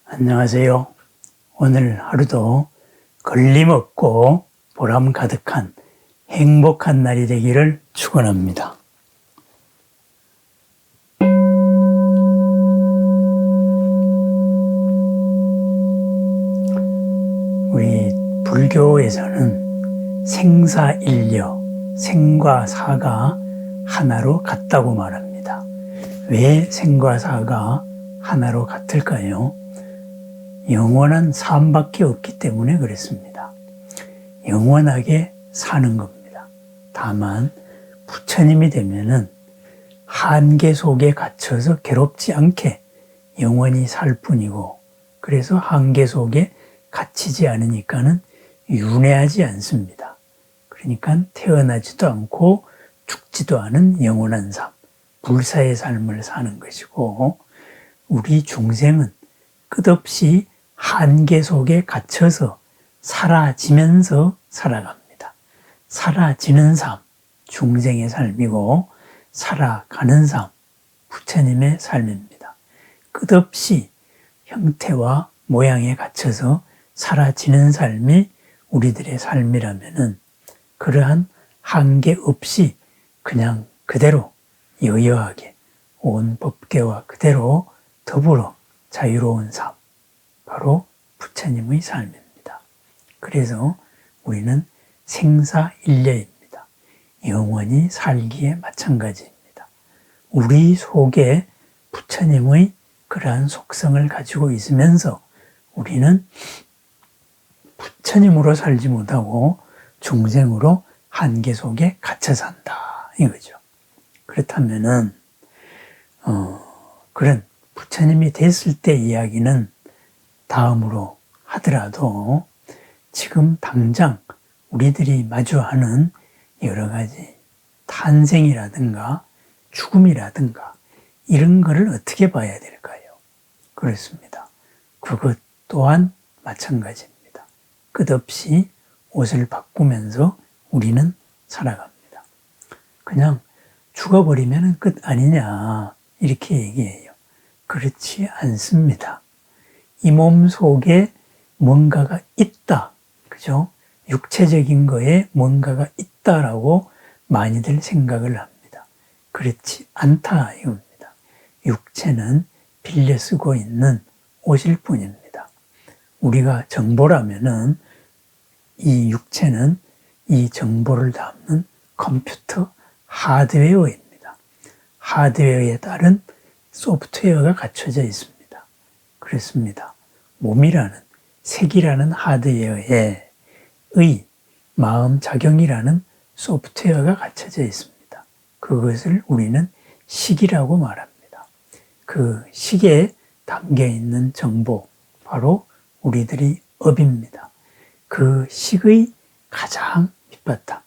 안녕하세요. 오늘 하루도 걸림없고 보람 가득한 행복한 날이 되기를 축원합니다. 우리 불교에서는 생사일려, 생과 사가 하나로 같다고 말합니다. 왜 생과 사가 하나로 같을까요? 영원한 삶밖에 없기 때문에 그렇습니다. 영원하게 사는 겁니다. 다만 부처님이 되면은 한계 속에 갇혀서 괴롭지 않게 영원히 살 뿐이고, 그래서 한계 속에 갇히지 않으니까는 윤회하지 않습니다. 그러니까 태어나지도 않고 죽지도 않은 영원한 삶, 불사의 삶을 사는 것이고, 우리 중생은 끝없이 한계 속에 갇혀서 사라지면서 살아갑니다. 사라지는 삶, 중생의 삶이고, 살아가는 삶, 부처님의 삶입니다. 끝없이 형태와 모양에 갇혀서 사라지는 삶이 우리들의 삶이라면은 그러한 한계 없이 그냥 그대로 여여하게 온 법계와 그대로 더불어 자유로운 삶, 바로 부처님의 삶입니다. 그래서 우리는 생사일려입니다. 영원히 살기에 마찬가지입니다. 우리 속에 부처님의 그러한 속성을 가지고 있으면서 우리는 부처님으로 살지 못하고 중생으로 한계 속에 갇혀 산다 이거죠. 그렇다면은 그런 부처님이 됐을 때 이야기는 다음으로 하더라도 지금 당장 우리들이 마주하는 여러 가지 탄생이라든가 죽음이라든가 이런 거를 어떻게 봐야 될까요? 그렇습니다. 그것 또한 마찬가지입니다. 끝없이 옷을 바꾸면서 우리는 살아갑니다. 그냥 죽어버리면 끝 아니냐 이렇게 얘기해요. 그렇지 않습니다. 이 몸 속에 뭔가가 있다. 그죠? 육체적인 거에 뭔가가 있다라고 많이들 생각을 합니다. 그렇지 않다 이겁니다. 육체는 빌려 쓰고 있는 옷일 뿐입니다. 우리가 정보라면은 이 육체는 이 정보를 담는 컴퓨터 하드웨어입니다. 하드웨어에 따른 소프트웨어가 갖춰져 있습니다. 그렇습니다. 몸이라는 색이라는 하드웨어에 마음작용이라는 소프트웨어가 갖춰져 있습니다. 그것을 우리는 식이라고 말합니다. 그 식에 담겨있는 정보, 바로 우리들이 업입니다. 그 식의 가장 밑바탕,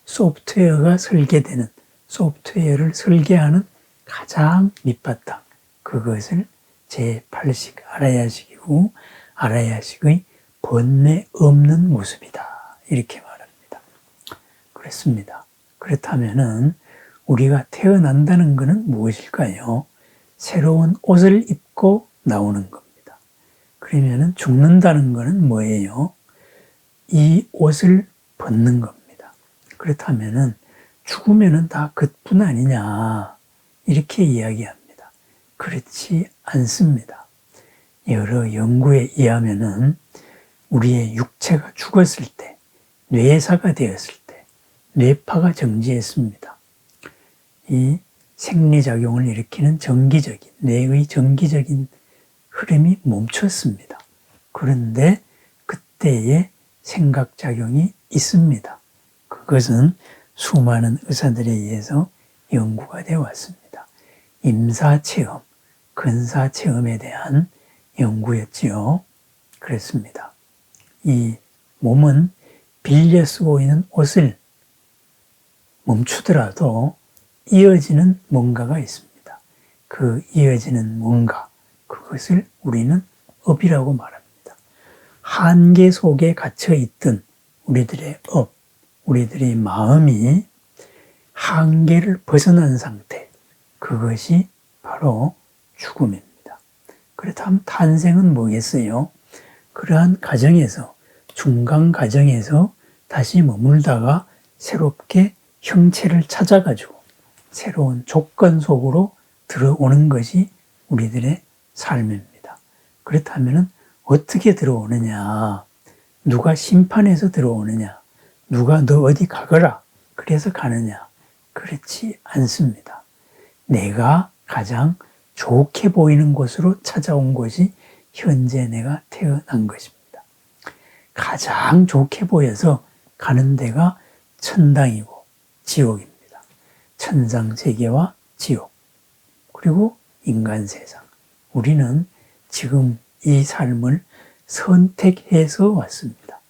소프트웨어가 설계되는, 소프트웨어를 설계하는 가장 밑바탕, 그것을 제8식 알아야식이고 알아야식의 번뇌 없는 모습이다 이렇게 말합니다. 그렇습니다. 그렇다면은 우리가 태어난다는 것은 무엇일까요? 새로운 옷을 입고 나오는 겁니다. 그러면은 죽는다는 것은 뭐예요? 이 옷을 벗는 겁니다. 그렇다면은 죽으면은 다 그뿐 아니냐 이렇게 이야기합니다. 그렇지 않습니다. 여러 연구에 의하면은 우리의 육체가 죽었을 때, 뇌사가 되었을 때, 뇌파가 정지했습니다. 이 생리작용을 일으키는 뇌의 정기적인 흐름이 멈췄습니다. 그런데 그때의 생각작용이 있습니다. 그것은 수많은 의사들에 의해서 연구가 되어 왔습니다. 임사체험, 근사체험에 대한 연구였지요. 그랬습니다. 이 몸은 빌려 쓰고 있는 옷을 멈추더라도 이어지는 뭔가가 있습니다. 그 이어지는 뭔가, 그것을 우리는 업이라고 말합니다. 한계 속에 갇혀있던 우리들의 업, 우리들의 마음이 한계를 벗어난 상태, 그것이 바로 죽음입니다. 그렇다면 탄생은 뭐겠어요? 그러한 과정에서, 중간 과정에서 다시 머물다가 새롭게 형체를 찾아가지고 새로운 조건 속으로 들어오는 것이 우리들의 삶입니다. 그렇다면 어떻게 들어오느냐? 누가 심판해서 들어오느냐? 누가 너 어디 가거라 그래서 가느냐? 그렇지 않습니다. 내가 가장 좋게 보이는 곳으로 찾아온 것이 현재 내가 태어난 것입니다. 가장 좋게 보여서 가는 데가 천당이고 지옥입니다. 천상 세계와 지옥, 그리고 인간 세상. 우리는 지금 이 삶을 선택해서 왔습니다.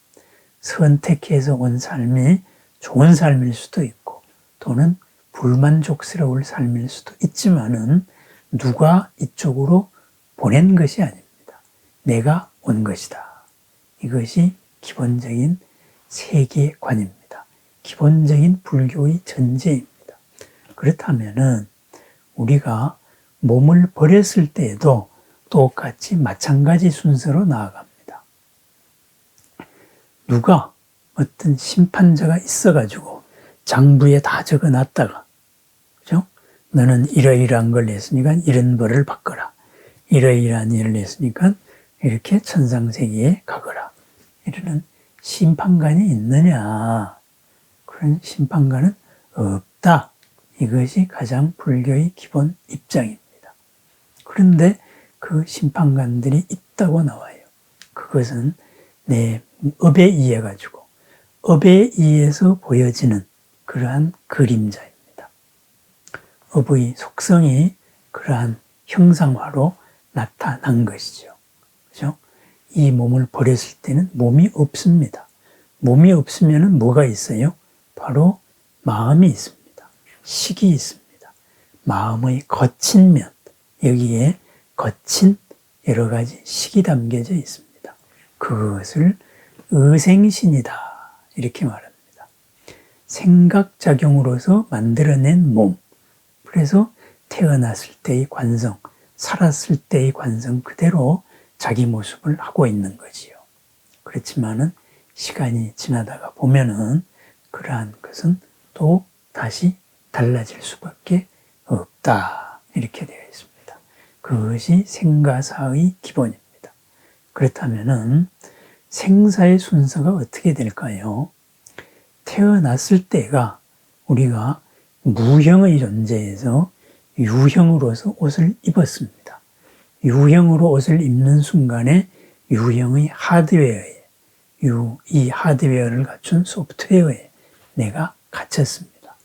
선택해서 온 삶이 좋은 삶일 수도 있고 또는 불만족스러울 삶일 수도 있지만은 누가 이쪽으로 보낸 것이 아닙니다. 내가 온 것이다. 이것이 기본적인 세계관입니다. 기본적인 불교의 전제입니다. 그렇다면은 우리가 몸을 버렸을 때에도 똑같이 마찬가지 순서로 나아갑니다. 누가 어떤 심판자가 있어가지고 장부에 다 적어놨다가, 그죠? 너는 이러이러한 걸 했으니까 이런 벌을 받거라. 이러이러한 일을 했으니까 이렇게 천상세계에 가거라. 이러는 심판관이 있느냐? 그런 심판관은 없다. 이것이 가장 불교의 기본 입장입니다. 그런데 그 심판관들이 있다고 나와요. 그것은 내 업에 의해 가지고 업에 의해서 보여지는 그러한 그림자입니다. 업의 속성이 그러한 형상화로 나타난 것이죠. 그죠? 이 몸을 버렸을 때는 몸이 없습니다. 몸이 없으면 뭐가 있어요? 바로 마음이 있습니다. 식이 있습니다. 마음의 거친 면, 여기에 거친 여러 가지 식이 담겨져 있습니다. 그것을 의생신이다 이렇게 말합니다. 생각작용으로서 만들어낸 몸, 그래서 태어났을 때의 관성, 살았을 때의 관성 그대로 자기 모습을 하고 있는 거지요. 그렇지만은 시간이 지나다가 보면은 그러한 것은 또 다시 달라질 수밖에 없다. 이렇게 되어 있습니다. 그것이 생가사의 기본입니다. 그렇다면은 생사의 순서가 어떻게 될까요? 태어났을 때가 우리가 무형의 존재에서 유형으로서 옷을 입었습니다. 유형으로 옷을 입는 순간에 유형의 하드웨어에, 이 하드웨어를 갖춘 소프트웨어에 내가 갇혔습니다.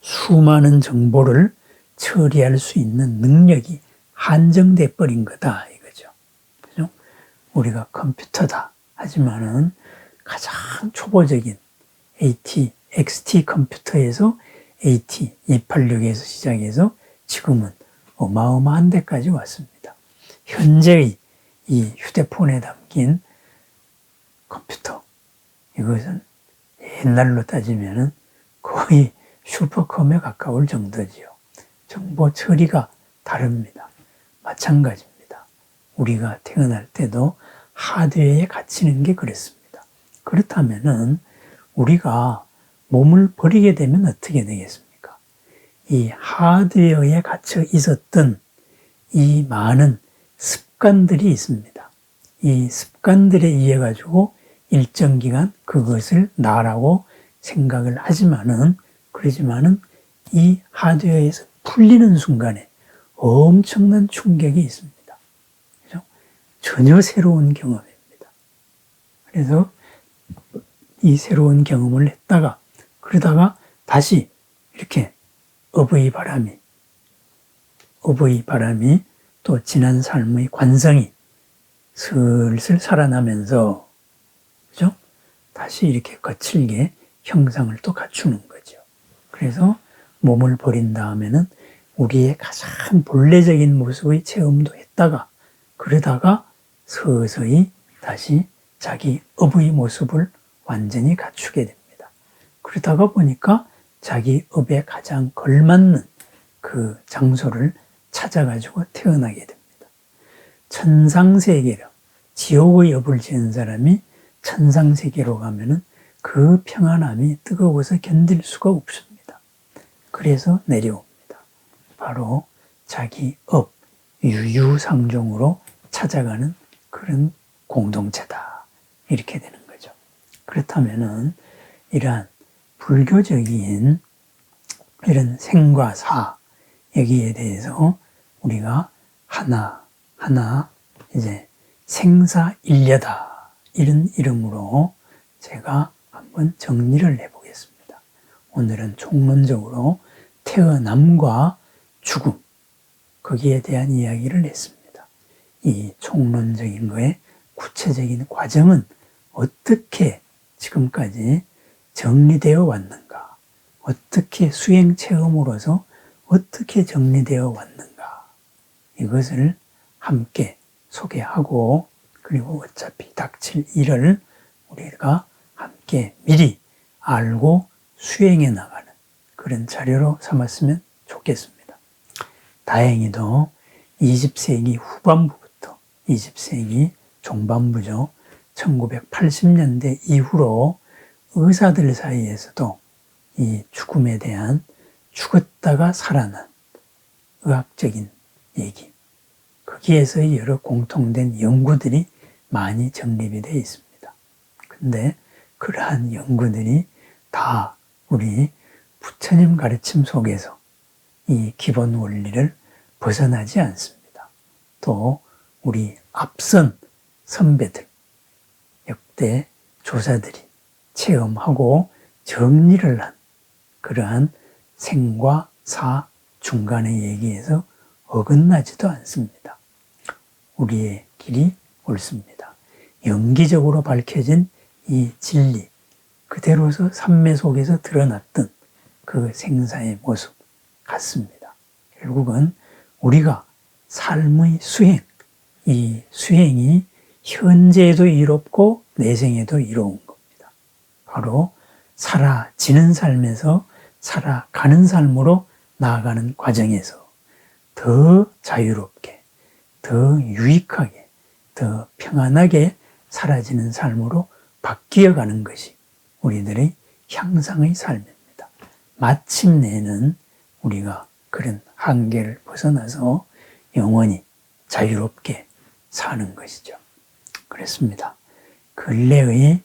수많은 정보를 처리할 수 있는 능력이 한정돼 버린 거다 이거죠. 그죠? 우리가 컴퓨터다 하지만은 가장 초보적인 AT, XT 컴퓨터에서 AT 286에서 시작해서 지금은 어마어마한 데까지 왔습니다. 현재의 이 휴대폰에 담긴 컴퓨터, 이것은 옛날로 따지면은 거의 슈퍼컴에 가까울 정도지요. 정보 처리가 다릅니다. 마찬가지입니다. 우리가 태어날 때도 하드웨어에 갇히는 게 그렇습니다. 그렇다면은 우리가 몸을 버리게 되면 어떻게 되겠습니까? 이 하드웨어에 갇혀 있었던 이 많은 습관들이 있습니다. 이 습관들에 의해 가지고 일정 기간 그것을 나라고 생각을 하지만은, 그러지만은 이 하드웨어에서 풀리는 순간에 엄청난 충격이 있습니다. 그죠? 전혀 새로운 경험입니다. 그래서 이 새로운 경험을 했다가 그러다가 다시 이렇게 업의 바람이 또 지난 삶의 관성이 슬슬 살아나면서, 그죠? 다시 이렇게 거칠게 형상을 또 갖추는 거죠. 그래서 몸을 버린 다음에는 우리의 가장 본래적인 모습의 체험도 했다가 그러다가 서서히 다시 자기 업의 모습을 완전히 갖추게 됩니다. 그러다가 보니까 자기 업에 가장 걸맞는 그 장소를 찾아가지고 태어나게 됩니다. 천상세계로, 지옥의 업을 지은 사람이 천상세계로 가면은 그 평안함이 뜨거워서 견딜 수가 없습니다. 그래서 내려옵니다. 바로 자기 업, 유유상종으로 찾아가는 그런 공동체다. 이렇게 되는 거죠. 그렇다면은 이러한 불교적인 이런 생과 사, 여기에 대해서 우리가 하나 이제 생사일려다, 이런 이름으로 제가 한번 정리를 해보겠습니다. 오늘은 총론적으로 태어남과 죽음, 거기에 대한 이야기를 했습니다. 이 총론적인 거의 구체적인 과정은 어떻게 지금까지 정리되어 왔는가, 어떻게 수행 체험으로서 어떻게 정리되어 왔는가, 이것을 함께 소개하고, 그리고 어차피 닥칠 일을 우리가 함께 미리 알고 수행해 나가는 그런 자료로 삼았으면 좋겠습니다. 다행히도 20세기 후반부부터 20세기 중반부죠. 1980년대 이후로 의사들 사이에서도 이 죽음에 대한 죽었다가 살아난 의학적인 얘기, 거기에서 여러 공통된 연구들이 많이 정립이 되어 있습니다. 근데 그러한 연구들이 다 우리 부처님 가르침 속에서 이 기본 원리를 벗어나지 않습니다. 또 우리 앞선 선배들, 역대 조사들이 체험하고 정리를 한 그러한 생과 사 중간의 얘기에서 어긋나지도 않습니다. 우리의 길이 옳습니다. 연기적으로 밝혀진 이 진리, 그대로서 삼매 속에서 드러났던 그 생사의 모습 같습니다. 결국은 우리가 삶의 수행, 이 수행이 현재에도 이롭고 내생에도 이로운 겁니다. 바로 살아지는 삶에서 살아가는 삶으로 나아가는 과정에서 더 자유롭게, 더 유익하게, 더 평안하게 사라지는 삶으로 바뀌어가는 것이 우리들의 향상의 삶입니다. 마침내는 우리가 그런 한계를 벗어나서 영원히 자유롭게 사는 것이죠. 그렇습니다. 근래의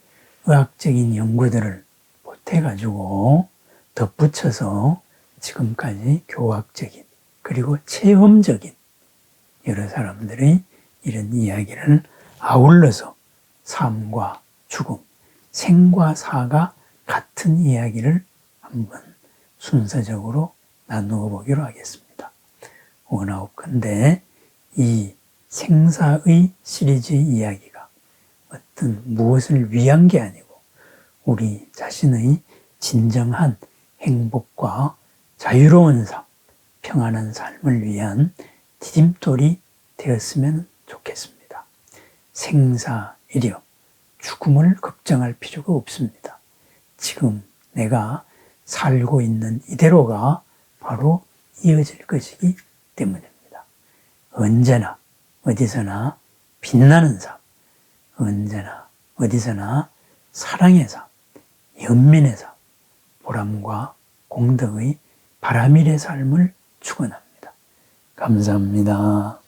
의학적인 연구들을 보태가지고 덧붙여서 지금까지 교학적인 그리고 체험적인 여러 사람들의 이런 이야기를 아울러서 삶과 죽음, 생과 사가 같은 이야기를 한번 순서적으로 나누어 보기로 하겠습니다. 원하옵건대 이 생사의 시리즈 이야기가 어떤 무엇을 위한 게 아니고 우리 자신의 진정한 행복과 자유로운 삶, 평안한 삶을 위한 디딤돌이 되었으면 좋겠습니다. 생사이력, 죽음을 걱정할 필요가 없습니다. 지금 내가 살고 있는 이대로가 바로 이어질 것이기 때문입니다. 언제나 어디서나 빛나는 삶, 언제나 어디서나 사랑의 삶, 연민의 삶, 보람과 공덕의 바라밀의 삶을 축원합니다. 감사합니다.